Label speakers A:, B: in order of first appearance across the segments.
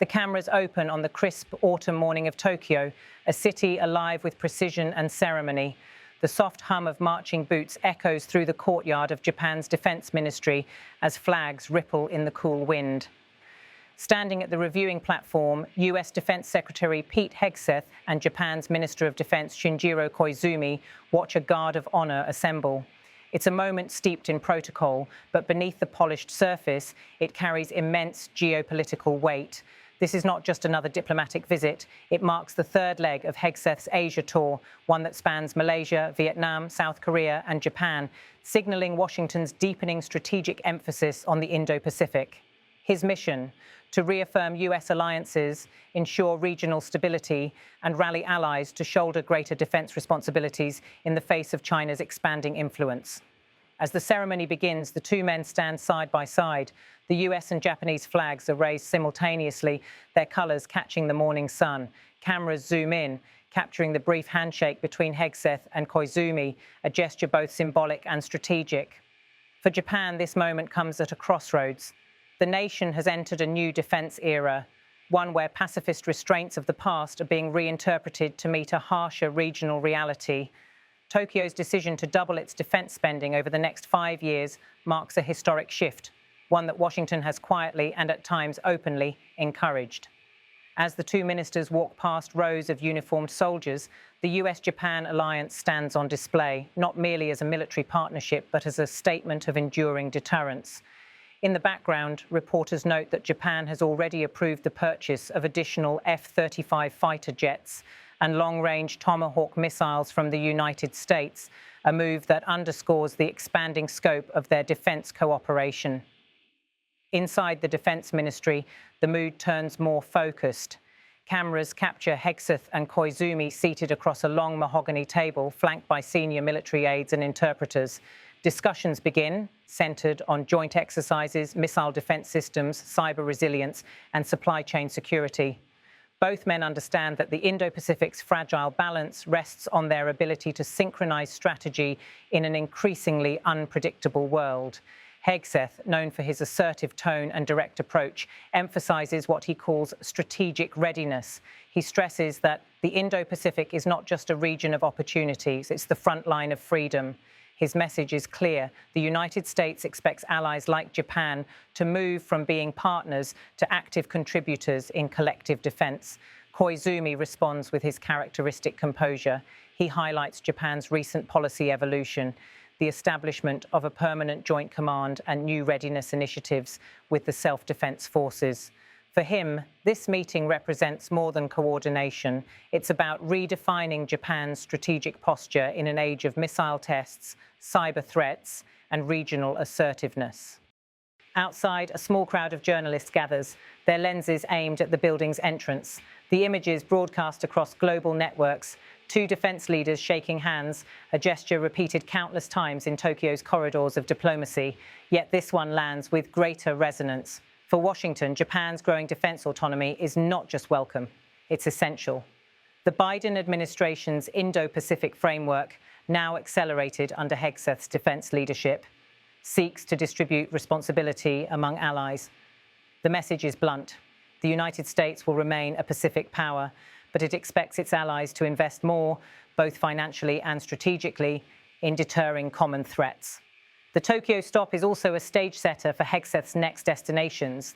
A: The cameras open on the crisp autumn morning of Tokyo, a city alive with precision and ceremony. The soft hum of marching boots echoes through the courtyard of Japan's Defense Ministry as flags ripple in the cool wind. Standing at the reviewing platform, US Defense Secretary Pete Hegseth and Japan's Minister of Defense Shinjiro Koizumi watch a guard of honor assemble. It's a moment steeped in protocol, but beneath the polished surface, it carries immense geopolitical weight. This is not just another diplomatic visit. It marks the third leg of Hegseth's Asia tour, one that spans Malaysia, Vietnam, South Korea, and Japan, signaling Washington's deepening strategic emphasis on the Indo-Pacific. His mission: to reaffirm US alliances, ensure regional stability, and rally allies to shoulder greater defense responsibilities in the face of China's expanding influence. As the ceremony begins, the two men stand side by side. The US and Japanese flags are raised simultaneously, their colors catching the morning sun. Cameras zoom in, capturing the brief handshake between Hegseth and Koizumi, a gesture both symbolic and strategic. For Japan, this moment comes at a crossroads. The nation has entered a new defense era, one where pacifist restraints of the past are being reinterpreted to meet a harsher regional reality. Tokyo's decision to double its defense spending over the next 5 years marks a historic shift, one that Washington has quietly and at times openly encouraged. As the two ministers walk past rows of uniformed soldiers, the US-Japan alliance stands on display, not merely as a military partnership, but as a statement of enduring deterrence. In the background, reporters note that Japan has already approved the purchase of additional F-35 fighter jets and long-range Tomahawk missiles from the United States, a move that underscores the expanding scope of their defense cooperation. Inside the Defense Ministry, the mood turns more focused. Cameras capture Hegseth and Koizumi seated across a long mahogany table, flanked by senior military aides and interpreters. Discussions begin, centered on joint exercises, missile defense systems, cyber resilience, and supply chain security. Both men understand that the Indo-Pacific's fragile balance rests on their ability to synchronize strategy in an increasingly unpredictable world. Hegseth, known for his assertive tone and direct approach, emphasizes what he calls strategic readiness. He stresses that the Indo-Pacific is not just a region of opportunities, it's the front line of freedom. His message is clear. The United States expects allies like Japan to move from being partners to active contributors in collective defense. Koizumi responds with his characteristic composure. He highlights Japan's recent policy evolution, the establishment of a permanent joint command and new readiness initiatives with the self-defense forces. For him, this meeting represents more than coordination. It's about redefining Japan's strategic posture in an age of missile tests, cyber threats, and regional assertiveness. Outside, a small crowd of journalists gathers, their lenses aimed at the building's entrance. The images broadcast across global networks, two defense leaders shaking hands, a gesture repeated countless times in Tokyo's corridors of diplomacy, yet this one lands with greater resonance. For Washington, Japan's growing defense autonomy is not just welcome, it's essential. The Biden administration's Indo-Pacific framework, now accelerated under Hegseth's defense leadership, seeks to distribute responsibility among allies. The message is blunt. The United States will remain a Pacific power, but it expects its allies to invest more, both financially and strategically, in deterring common threats. The Tokyo stop is also a stage setter for Hegseth's next destinations.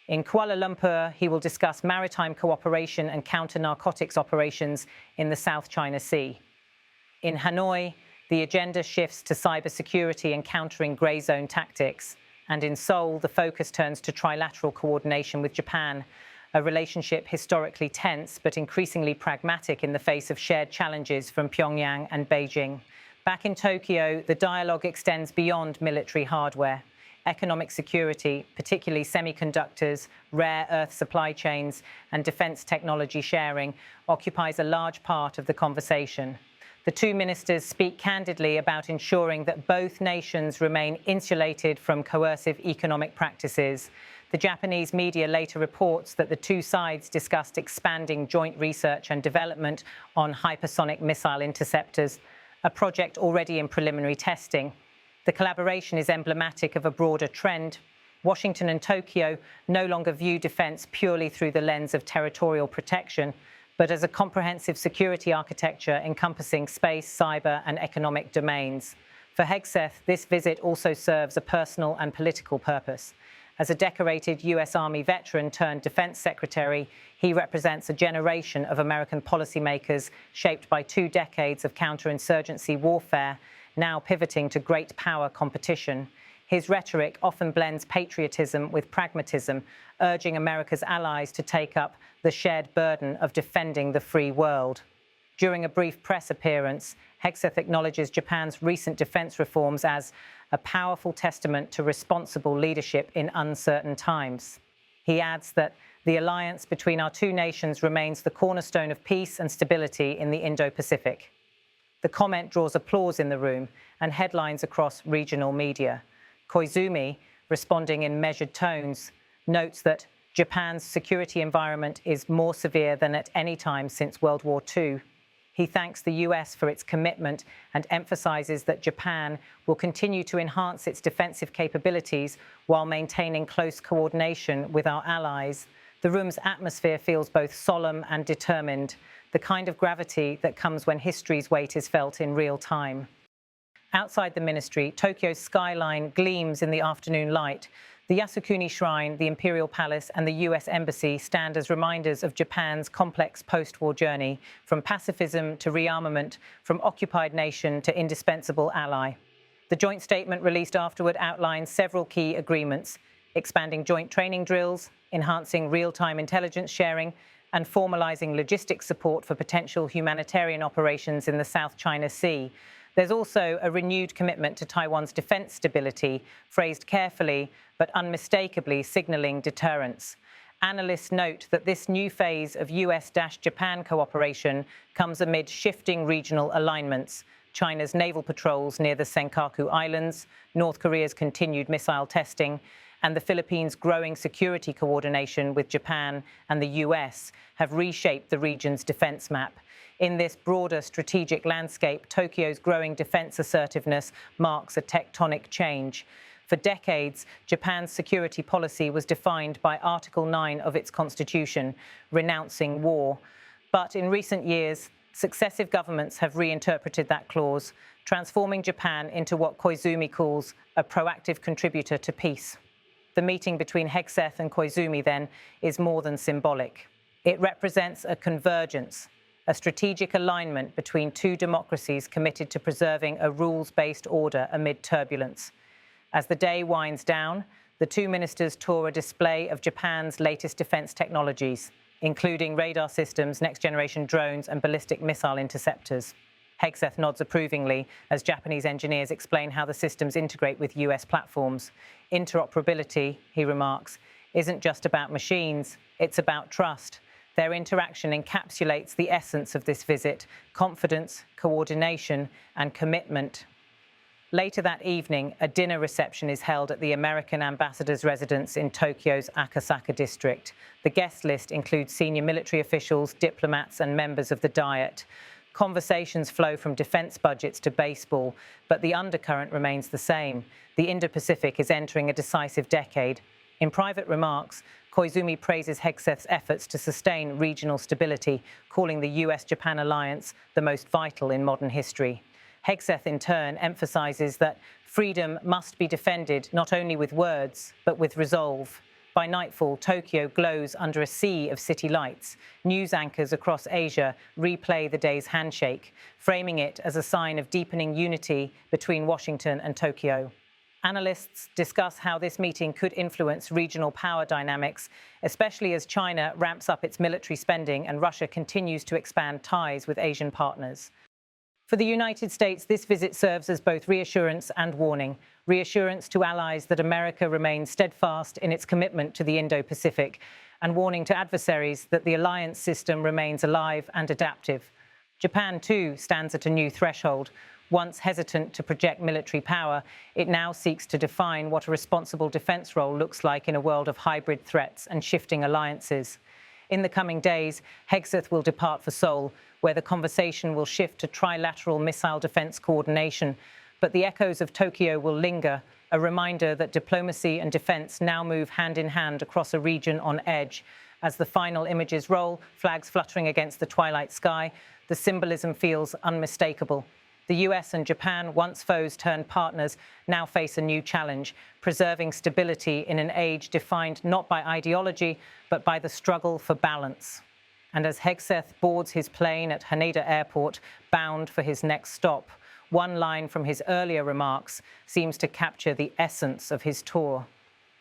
A: In Kuala Lumpur, he will discuss maritime cooperation and counter-narcotics operations in the South China Sea. In Hanoi, the agenda shifts to cybersecurity and countering grey zone tactics. And in Seoul, the focus turns to trilateral coordination with Japan, a relationship historically tense but increasingly pragmatic in the face of shared challenges from Pyongyang and Beijing. Back in Tokyo, the dialogue extends beyond military hardware. Economic security, particularly semiconductors, rare earth supply chains, and defense technology sharing, occupies a large part of the conversation. The two ministers speak candidly about ensuring that both nations remain insulated from coercive economic practices. The Japanese media later reports that the two sides discussed expanding joint research and development on hypersonic missile interceptors, a project already in preliminary testing. The collaboration is emblematic of a broader trend. Washington and Tokyo no longer view defense purely through the lens of territorial protection, but as a comprehensive security architecture encompassing space, cyber, and economic domains. For Hegseth, this visit also serves a personal and political purpose. As a decorated US Army veteran turned defense secretary, he represents a generation of American policymakers shaped by 2 decades of counterinsurgency warfare, now pivoting to great power competition. His rhetoric often blends patriotism with pragmatism, urging America's allies to take up the shared burden of defending the free world. During a brief press appearance, Hegseth acknowledges Japan's recent defense reforms as a powerful testament to responsible leadership in uncertain times. He adds that the alliance between our 2 nations remains the cornerstone of peace and stability in the Indo-Pacific. The comment draws applause in the room and headlines across regional media. Koizumi, responding in measured tones, notes that Japan's security environment is more severe than at any time since World War II. He thanks the US for its commitment and emphasizes that Japan will continue to enhance its defensive capabilities while maintaining close coordination with our allies. The room's atmosphere feels both solemn and determined, the kind of gravity that comes when history's weight is felt in real time. Outside the ministry, Tokyo's skyline gleams in the afternoon light. The Yasukuni Shrine, the Imperial Palace, and the US Embassy stand as reminders of Japan's complex post-war journey, from pacifism to rearmament, from occupied nation to indispensable ally. The joint statement released afterward outlines several key agreements, expanding joint training drills, enhancing real-time intelligence sharing, and formalizing logistics support for potential humanitarian operations in the South China Sea. There's also a renewed commitment to Taiwan's defense stability, phrased carefully but unmistakably signaling deterrence. Analysts note that this new phase of US-Japan cooperation comes amid shifting regional alignments: China's naval patrols near the Senkaku Islands, North Korea's continued missile testing, and the Philippines' growing security coordination with Japan and the US have reshaped the region's defense map. In this broader strategic landscape, Tokyo's growing defense assertiveness marks a tectonic change. For decades, Japan's security policy was defined by Article 9 of its constitution, renouncing war. But in recent years, successive governments have reinterpreted that clause, transforming Japan into what Koizumi calls a proactive contributor to peace. The meeting between Hegseth and Koizumi, then, is more than symbolic. It represents a convergence, a strategic alignment between 2 democracies committed to preserving a rules-based order amid turbulence. As the day winds down, the 2 ministers tour a display of Japan's latest defense technologies, including radar systems, next-generation drones, and ballistic missile interceptors. Hegseth nods approvingly as Japanese engineers explain how the systems integrate with US platforms. Interoperability, he remarks, isn't just about machines, it's about trust. Their interaction encapsulates the essence of this visit: confidence, coordination, and commitment. Later that evening, a dinner reception is held at the American ambassador's residence in Tokyo's Akasaka district. The guest list includes senior military officials, diplomats, and members of the Diet. Conversations flow from defense budgets to baseball, but the undercurrent remains the same. The Indo-Pacific is entering a decisive decade. In private remarks, Koizumi praises Hegseth's efforts to sustain regional stability, calling the US-Japan alliance the most vital in modern history. Hegseth, in turn, emphasizes that freedom must be defended not only with words, but with resolve. By nightfall, Tokyo glows under a sea of city lights. News anchors across Asia replay the day's handshake, framing it as a sign of deepening unity between Washington and Tokyo. Analysts discuss how this meeting could influence regional power dynamics, especially as China ramps up its military spending and Russia continues to expand ties with Asian partners. For the United States, this visit serves as both reassurance and warning. Reassurance to allies that America remains steadfast in its commitment to the Indo-Pacific, and warning to adversaries that the alliance system remains alive and adaptive. Japan, too, stands at a new threshold. Once hesitant to project military power, it now seeks to define what a responsible defense role looks like in a world of hybrid threats and shifting alliances. In the coming days, Hegseth will depart for Seoul, where the conversation will shift to trilateral missile defense coordination, but the echoes of Tokyo will linger, a reminder that diplomacy and defence now move hand in hand across a region on edge. As the final images roll, flags fluttering against the twilight sky, the symbolism feels unmistakable. The US and Japan, once foes turned partners, now face a new challenge, preserving stability in an age defined not by ideology, but by the struggle for balance. And as Hegseth boards his plane at Haneda Airport, bound for his next stop, one line from his earlier remarks seems to capture the essence of his tour.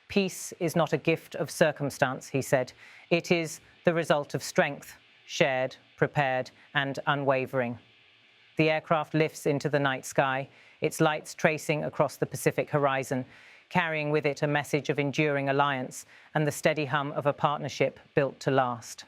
A: Peace is not a gift of circumstance, he said. It is the result of strength, shared, prepared, and unwavering. The aircraft lifts into the night sky, its lights tracing across the Pacific horizon, carrying with it a message of enduring alliance and the steady hum of a partnership built to last.